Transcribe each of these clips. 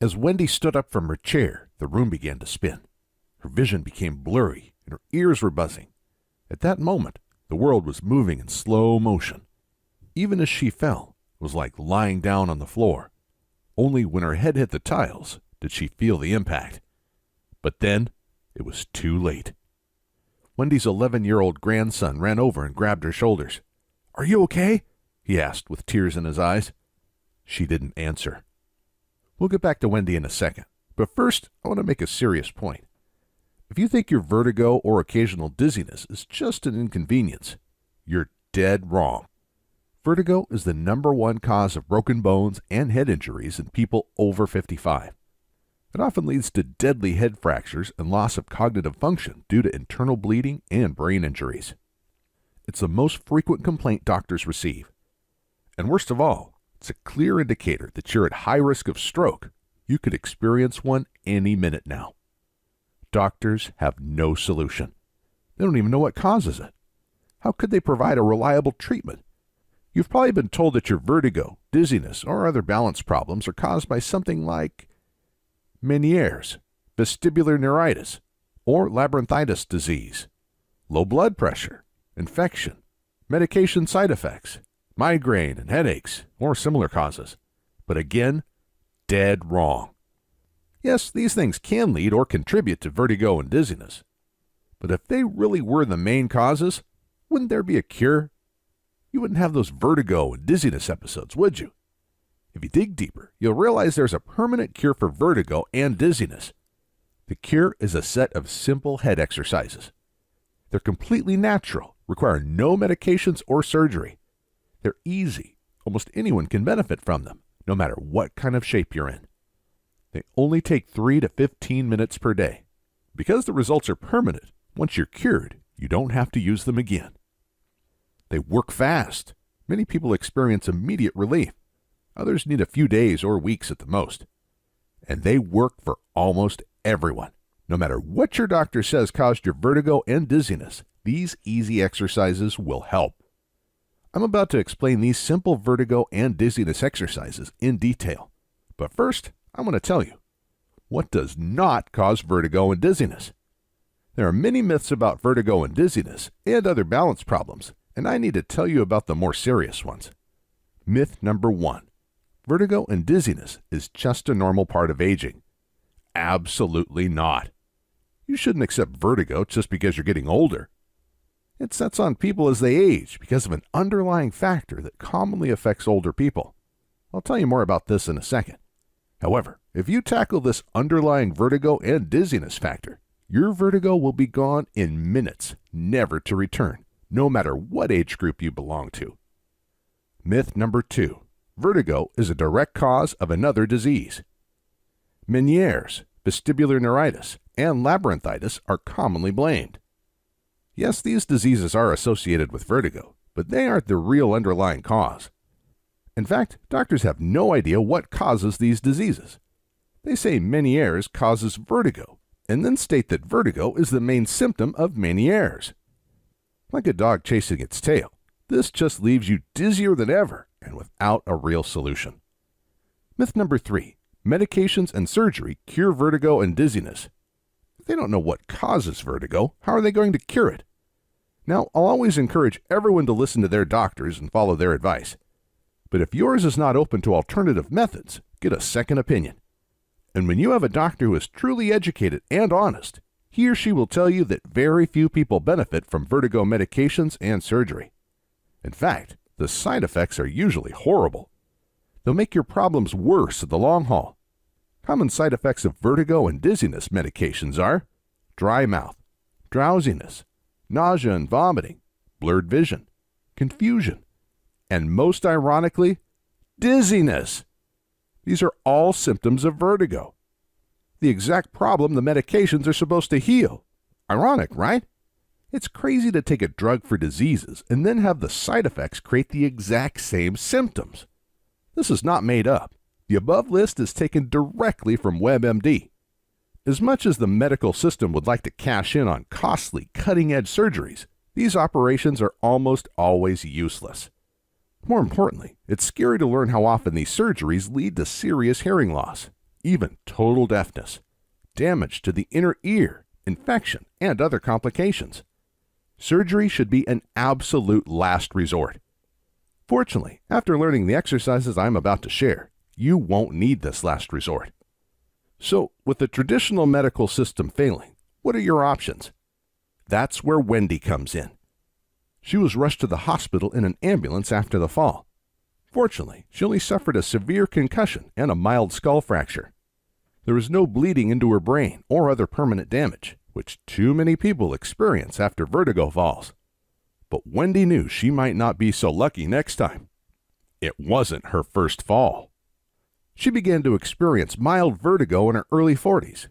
As Wendy stood up from her chair, the room began to spin. Her vision became blurry, and her ears were buzzing. At that moment, the world was moving in slow motion. Even as she fell, it was like lying down on the floor. Only when her head hit the tiles did she feel the impact. But then, it was too late. Wendy's 11-year-old grandson ran over and grabbed her shoulders. "Are you okay?" he asked with tears in his eyes. She didn't answer. We'll get back to Wendy in a second, but first I want to make a serious point. If you think your vertigo or occasional dizziness is just an inconvenience, you're dead wrong. Vertigo is the #1 cause of broken bones and head injuries in people over 55. It often leads to deadly head fractures and loss of cognitive function due to internal bleeding and brain injuries. It's the most frequent complaint doctors receive. And worst of all, it's a clear indicator that you're at high risk of stroke. You could experience one any minute now. Doctors have no solution. They don't even know what causes it. How could they provide a reliable treatment? You've probably been told that your vertigo, dizziness, or other balance problems are caused by something like Meniere's, vestibular neuritis, or labyrinthitis disease, low blood pressure, infection, medication side effects, migraine and headaches, or similar causes. But again, dead wrong. Yes, these things can lead or contribute to vertigo and dizziness. But if they really were the main causes, wouldn't there be a cure? You wouldn't have those vertigo and dizziness episodes, would you? If you dig deeper, you'll realize there's a permanent cure for vertigo and dizziness. The cure is a set of simple head exercises. They're completely natural, require no medications or surgery. They're easy. Almost anyone can benefit from them, no matter what kind of shape you're in. They only take 3 to 15 minutes per day. Because the results are permanent, once you're cured, you don't have to use them again. They work fast. Many people experience immediate relief. Others need a few days or weeks at the most. And they work for almost everyone. No matter what your doctor says caused your vertigo and dizziness, these easy exercises will help. I'm about to explain these simple vertigo and dizziness exercises in detail. But first, I want to tell you, what does not cause vertigo and dizziness? There are many myths about vertigo and dizziness and other balance problems, and I need to tell you about the more serious ones. Myth number 1. Vertigo and dizziness is just a normal part of aging. Absolutely not. You shouldn't accept vertigo just because you're getting older. It sets on people as they age because of an underlying factor that commonly affects older people. I'll tell you more about this in a second. However, if you tackle this underlying vertigo and dizziness factor, your vertigo will be gone in minutes, never to return, no matter what age group you belong to. Myth number 2. Vertigo is a direct cause of another disease. Meniere's, vestibular neuritis, and labyrinthitis are commonly blamed. Yes, these diseases are associated with vertigo, but they aren't the real underlying cause. In fact, doctors have no idea what causes these diseases. They say Meniere's causes vertigo, and then state that vertigo is the main symptom of Meniere's. Like a dog chasing its tail, this just leaves you dizzier than ever and without a real solution. Myth number 3. Medications and surgery cure vertigo and dizziness. If they don't know what causes vertigo, how are they going to cure it? Now, I'll always encourage everyone to listen to their doctors and follow their advice. But if yours is not open to alternative methods, get a second opinion. And when you have a doctor who is truly educated and honest, he or she will tell you that very few people benefit from vertigo medications and surgery. In fact, the side effects are usually horrible. They'll make your problems worse in the long haul. Common side effects of vertigo and dizziness medications are dry mouth, drowsiness, nausea and vomiting, blurred vision, confusion, and most ironically, dizziness. These are all symptoms of vertigo. The exact problem the medications are supposed to heal. Ironic, right? It's crazy to take a drug for diseases and then have the side effects create the exact same symptoms. This is not made up. The above list is taken directly from WebMD. As much as the medical system would like to cash in on costly, cutting-edge surgeries, these operations are almost always useless. More importantly, it's scary to learn how often these surgeries lead to serious hearing loss, even total deafness, damage to the inner ear, infection, and other complications. Surgery should be an absolute last resort. Fortunately, after learning the exercises I'm about to share, you won't need this last resort. So, with the traditional medical system failing, what are your options? That's where Wendy comes in. She was rushed to the hospital in an ambulance after the fall. Fortunately, she only suffered a severe concussion and a mild skull fracture. There was no bleeding into her brain or other permanent damage, which too many people experience after vertigo falls. But Wendy knew she might not be so lucky next time. It wasn't her first fall. She began to experience mild vertigo in her early 40s.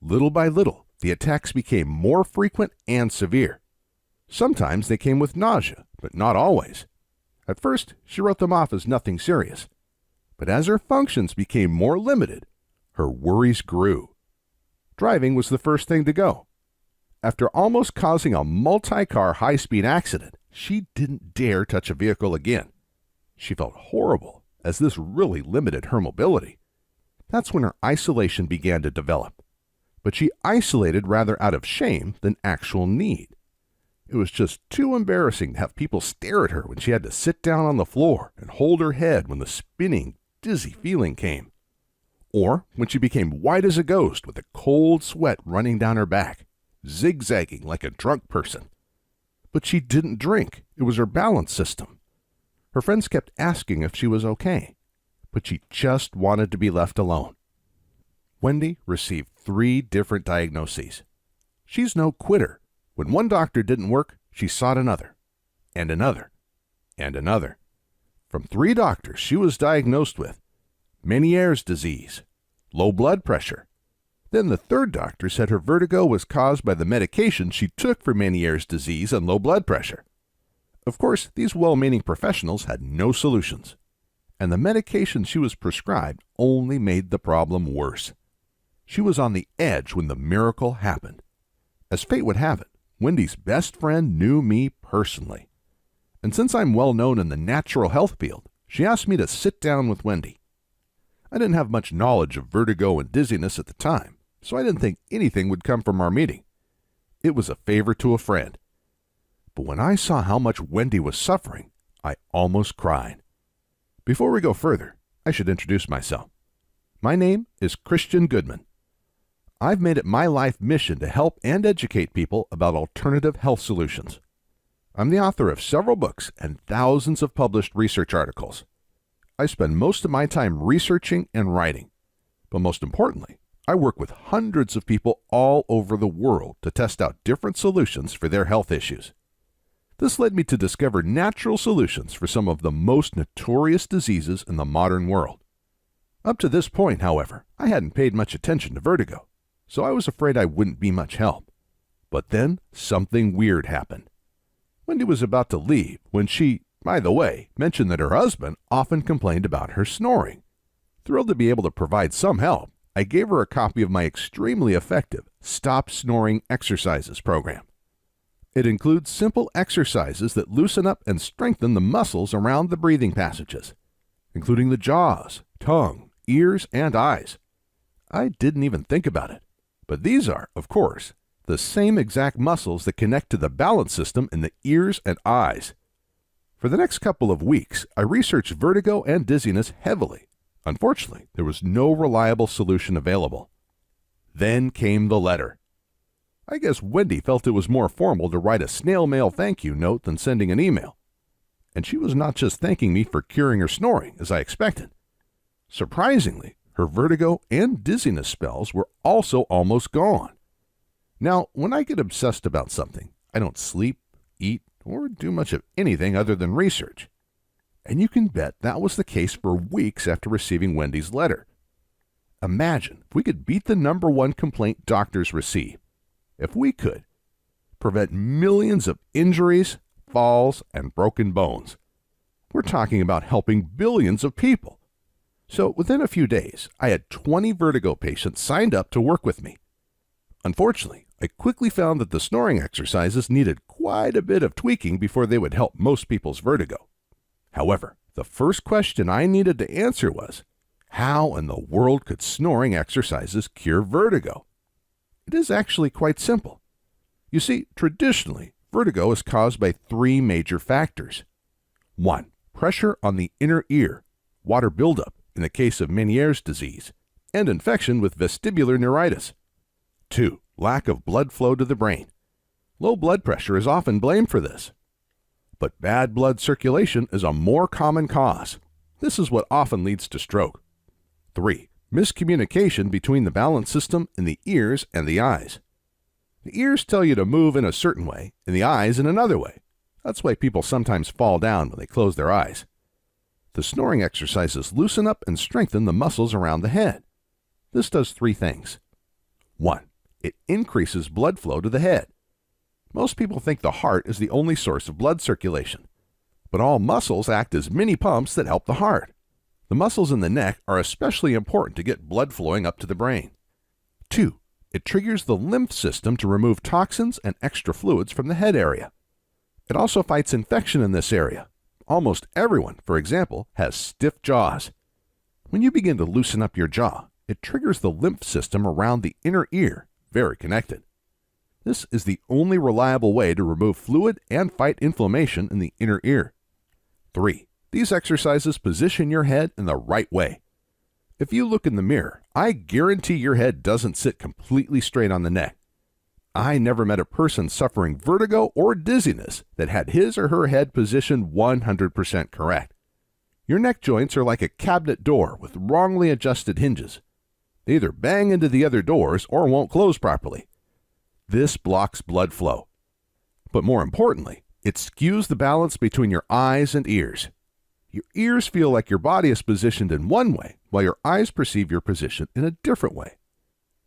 Little by little, the attacks became more frequent and severe. Sometimes they came with nausea, but not always. At first, she wrote them off as nothing serious. But as her functions became more limited, her worries grew. Driving was the first thing to go. After almost causing a multi-car high-speed accident, she didn't dare touch a vehicle again. She felt horrible, as this really limited her mobility. That's when her isolation began to develop. But she isolated rather out of shame than actual need. It was just too embarrassing to have people stare at her when she had to sit down on the floor and hold her head when the spinning, dizzy feeling came. Or when she became white as a ghost with a cold sweat running down her back, zigzagging like a drunk person. But she didn't drink. It was her balance system. Her friends kept asking if she was okay, but she just wanted to be left alone. Wendy received 3 different diagnoses. She's no quitter. When one doctor didn't work, she sought another, and another, and another. From 3 doctors, she was diagnosed with Meniere's disease, low blood pressure. Then the 3rd doctor said her vertigo was caused by the medication she took for Meniere's disease and low blood pressure. Of course, these well-meaning professionals had no solutions, and the medication she was prescribed only made the problem worse. She was on the edge when the miracle happened. As fate would have it, Wendy's best friend knew me personally. And since I'm well known in the natural health field, she asked me to sit down with Wendy. I didn't have much knowledge of vertigo and dizziness at the time, so I didn't think anything would come from our meeting. It was a favor to a friend. But when I saw how much Wendy was suffering, I almost cried. Before we go further, I should introduce myself. My name is Christian Goodman. I've made it my life mission to help and educate people about alternative health solutions. I'm the author of several books and thousands of published research articles. I spend most of my time researching and writing. But most importantly, I work with hundreds of people all over the world to test out different solutions for their health issues. This led me to discover natural solutions for some of the most notorious diseases in the modern world. Up to this point, however, I hadn't paid much attention to vertigo, so I was afraid I wouldn't be much help. But then something weird happened. Wendy was about to leave when she, by the way, mentioned that her husband often complained about her snoring. Thrilled to be able to provide some help, I gave her a copy of my extremely effective Stop Snoring Exercises program. It includes simple exercises that loosen up and strengthen the muscles around the breathing passages, including the jaws, tongue, ears, and eyes. I didn't even think about it, but these are, of course, the same exact muscles that connect to the balance system in the ears and eyes. For the next couple of weeks, I researched vertigo and dizziness heavily. Unfortunately, there was no reliable solution available. Then came the letter. I guess Wendy felt it was more formal to write a snail mail thank you note than sending an email. And she was not just thanking me for curing her snoring, as I expected. Surprisingly, her vertigo and dizziness spells were also almost gone. Now, when I get obsessed about something, I don't sleep, eat, or do much of anything other than research. And you can bet that was the case for weeks after receiving Wendy's letter. Imagine if we could beat the #1 complaint doctors receive. If we could prevent millions of injuries, falls, and broken bones. We're talking about helping billions of people. So within a few days, I had 20 vertigo patients signed up to work with me. Unfortunately, I quickly found that the snoring exercises needed quite a bit of tweaking before they would help most people's vertigo. However, the first question I needed to answer was, How in the world could snoring exercises cure vertigo? It is actually quite simple. You see, traditionally, vertigo is caused by three major factors. 1. Pressure on the inner ear, water buildup in the case of Meniere's disease, and infection with vestibular neuritis. 2. Lack of blood flow to the brain. Low blood pressure is often blamed for this. But bad blood circulation is a more common cause. This is what often leads to stroke. 3. Miscommunication between the balance system in the ears and the eyes. The ears tell you to move in a certain way, and the eyes in another way. That's why people sometimes fall down when they close their eyes. The snoring exercises loosen up and strengthen the muscles around the head. This does three things. 1. It increases blood flow to the head. Most people think the heart is the only source of blood circulation, but all muscles act as mini pumps that help the heart. The muscles in the neck are especially important to get blood flowing up to the brain. 2. It triggers the lymph system to remove toxins and extra fluids from the head area. It also fights infection in this area. Almost everyone, for example, has stiff jaws. When you begin to loosen up your jaw, it triggers the lymph system around the inner ear, very connected. This is the only reliable way to remove fluid and fight inflammation in the inner ear. 3. These exercises position your head in the right way. If you look in the mirror, I guarantee your head doesn't sit completely straight on the neck. I never met a person suffering vertigo or dizziness that had his or her head positioned 100% correct. Your neck joints are like a cabinet door with wrongly adjusted hinges. They either bang into the other doors or won't close properly. This blocks blood flow. But more importantly, it skews the balance between your eyes and ears. Your ears feel like your body is positioned in one way, while your eyes perceive your position in a different way.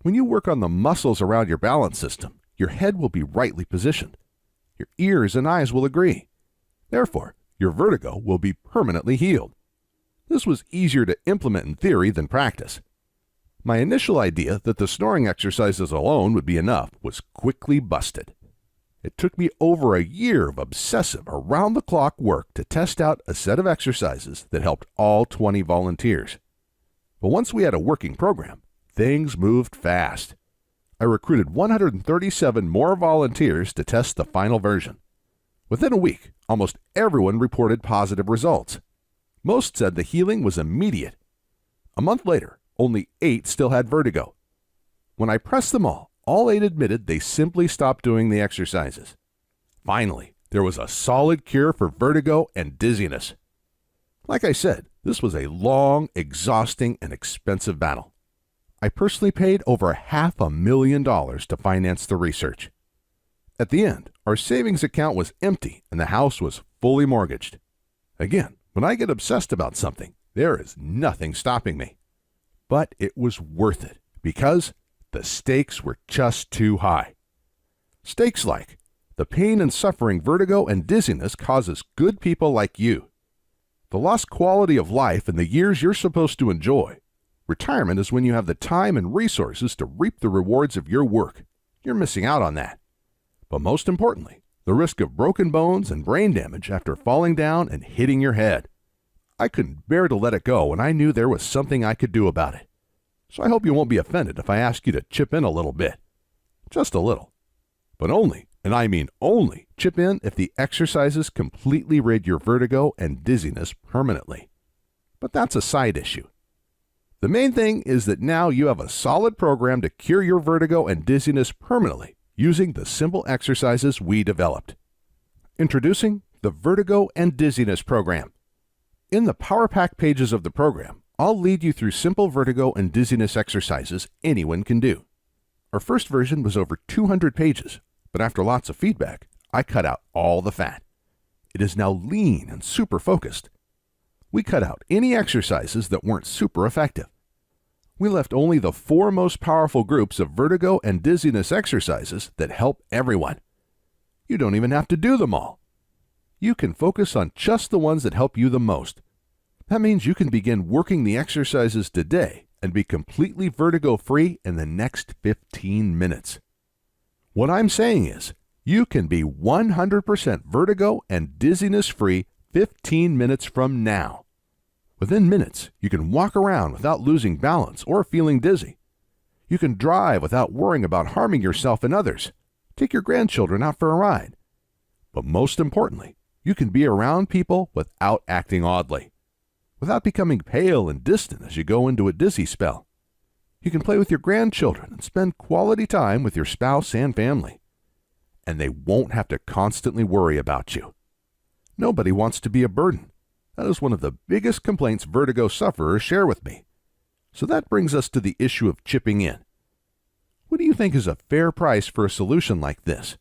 When you work on the muscles around your balance system, your head will be rightly positioned. Your ears and eyes will agree. Therefore, your vertigo will be permanently healed. This was easier to implement in theory than practice. My initial idea that the snoring exercises alone would be enough was quickly busted. It took me over a year of obsessive, around-the-clock work to test out a set of exercises that helped all 20 volunteers. But once we had a working program, things moved fast. I recruited 137 more volunteers to test the final version. Within a week, almost everyone reported positive results. Most said the healing was immediate. A month later, only 8 still had vertigo. When I pressed them all 8 admitted they simply stopped doing the exercises. Finally, there was a solid cure for vertigo and dizziness. Like I said, this was a long, exhausting, and expensive battle. I personally paid over $500,000 to finance the research. At the end, our savings account was empty and the house was fully mortgaged. Again, when I get obsessed about something, there is nothing stopping me. But it was worth it because the stakes were just too high. Stakes like the pain and suffering vertigo and dizziness causes good people like you. The lost quality of life in the years you're supposed to enjoy. Retirement is when you have the time and resources to reap the rewards of your work. You're missing out on that. But most importantly, the risk of broken bones and brain damage after falling down and hitting your head. I couldn't bear to let it go, and I knew there was something I could do about it. So I hope you won't be offended if I ask you to chip in a little bit. Just a little. But only, and I mean only, chip in if the exercises completely rid your vertigo and dizziness permanently. But that's a side issue. The main thing is that now you have a solid program to cure your vertigo and dizziness permanently using the simple exercises we developed. Introducing the Vertigo and Dizziness Program. In the Power Pack pages of the program, I'll lead you through simple vertigo and dizziness exercises anyone can do. Our first version was over 200 pages, but after lots of feedback, I cut out all the fat. It is now lean and super focused. We cut out any exercises that weren't super effective. We left only the 4 most powerful groups of vertigo and dizziness exercises that help everyone. You don't even have to do them all. You can focus on just the ones that help you the most. That means you can begin working the exercises today and be completely vertigo-free in the next 15 minutes. What I'm saying is, you can be 100% vertigo and dizziness-free 15 minutes from now. Within minutes, you can walk around without losing balance or feeling dizzy. You can drive without worrying about harming yourself and others. Take your grandchildren out for a ride. But most importantly, you can be around people without acting oddly, without becoming pale and distant as you go into a dizzy spell. You can play with your grandchildren and spend quality time with your spouse and family. And they won't have to constantly worry about you. Nobody wants to be a burden. That is one of the biggest complaints vertigo sufferers share with me. So that brings us to the issue of chipping in. What do you think is a fair price for a solution like this?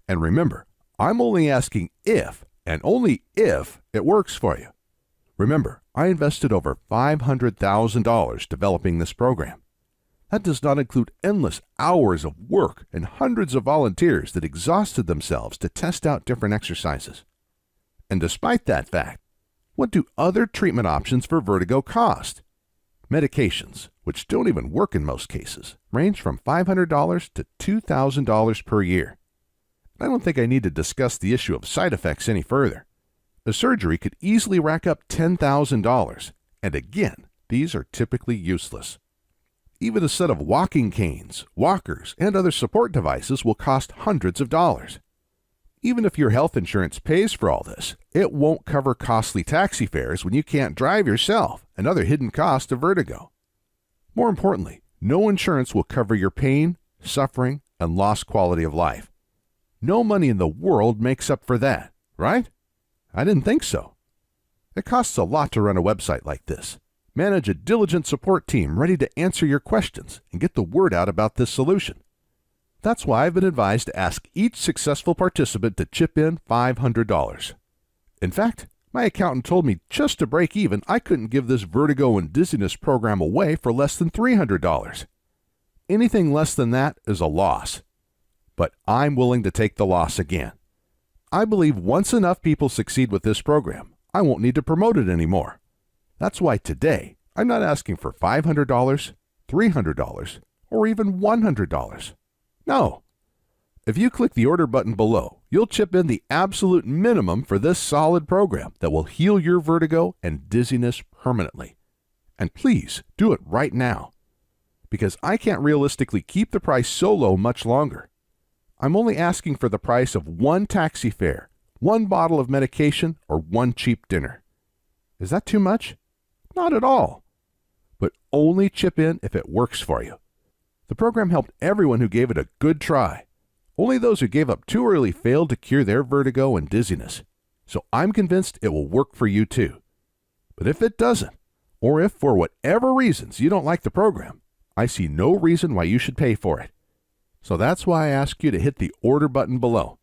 And remember, I'm only asking if, and only if, it works for you. Remember, I invested over $500,000 developing this program. That does not include endless hours of work and hundreds of volunteers that exhausted themselves to test out different exercises. And despite that fact, what do other treatment options for vertigo cost? Medications, which don't even work in most cases, range from $500 to $2,000 per year. I don't think I need to discuss the issue of side effects any further. A surgery could easily rack up $10,000, and again, these are typically useless. Even a set of walking canes, walkers, and other support devices will cost hundreds of dollars. Even if your health insurance pays for all this, it won't cover costly taxi fares when you can't drive yourself and other hidden costs of vertigo. More importantly, no insurance will cover your pain, suffering, and lost quality of life. No money in the world makes up for that, right? I didn't think so. It costs a lot to run a website like this, manage a diligent support team ready to answer your questions, and get the word out about this solution. That's why I've been advised to ask each successful participant to chip in $500. In fact, my accountant told me just to break even, I couldn't give this vertigo and dizziness program away for less than $300. Anything less than that is a loss. But I'm willing to take the loss again. I believe once enough people succeed with this program, I won't need to promote it anymore. That's why today, I'm not asking for $500, $300, or even $100. No. If you click the order button below, you'll chip in the absolute minimum for this solid program that will heal your vertigo and dizziness permanently. And please do it right now, because I can't realistically keep the price so low much longer. I'm only asking for the price of one taxi fare, one bottle of medication, or one cheap dinner. Is that too much? Not at all. But only chip in if it works for you. The program helped everyone who gave it a good try. Only those who gave up too early failed to cure their vertigo and dizziness. So I'm convinced it will work for you too. But if it doesn't, or if for whatever reasons you don't like the program, I see no reason why you should pay for it. So that's why I ask you to hit the order button below.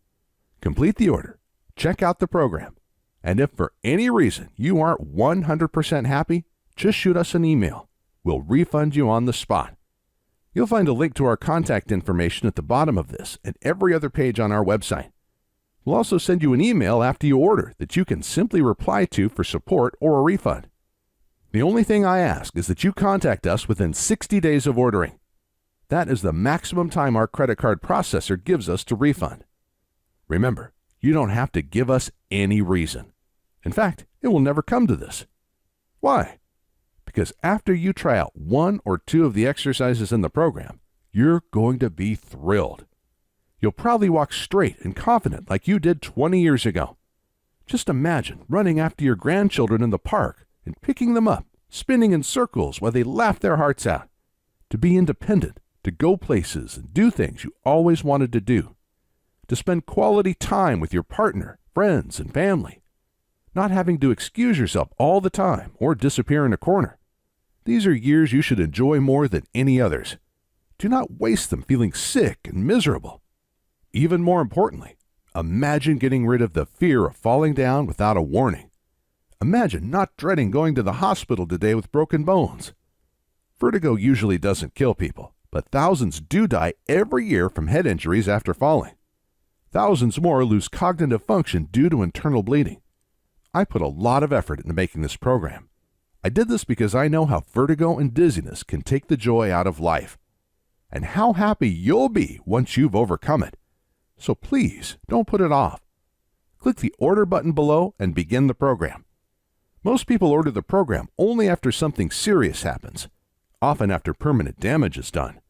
Complete the order, check out the program, and if for any reason you aren't 100% happy, just shoot us an email. We'll refund you on the spot. You'll find a link to our contact information at the bottom of this and every other page on our website. We'll also send you an email after you order that you can simply reply to for support or a refund. The only thing I ask is that you contact us within 60 days of ordering. That is the maximum time our credit card processor gives us to refund. Remember, you don't have to give us any reason. In fact, it will never come to this. Why? Because after you try out one or two of the exercises in the program, you're going to be thrilled. You'll probably walk straight and confident like you did 20 years ago. Just imagine running after your grandchildren in the park and picking them up, spinning in circles while they laugh their hearts out. To be independent, to go places and do things you always wanted to do. To spend quality time with your partner, friends, and family. Not having to excuse yourself all the time or disappear in a corner. These are years you should enjoy more than any others. Do not waste them feeling sick and miserable. Even more importantly, imagine getting rid of the fear of falling down without a warning. Imagine not dreading going to the hospital today with broken bones. Vertigo usually doesn't kill people, but thousands do die every year from head injuries after falling. Thousands more lose cognitive function due to internal bleeding. I put a lot of effort into making this program. I did this because I know how vertigo and dizziness can take the joy out of life, and how happy you'll be once you've overcome it. So please, don't put it off. Click the order button below and begin the program. Most people order the program only after something serious happens, often after permanent damage is done.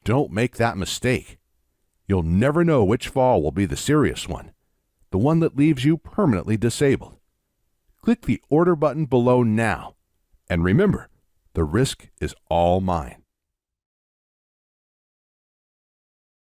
Don't make that mistake. You'll never know which fall will be the serious one, the one that leaves you permanently disabled. Click the order button below now, and remember, the risk is all mine.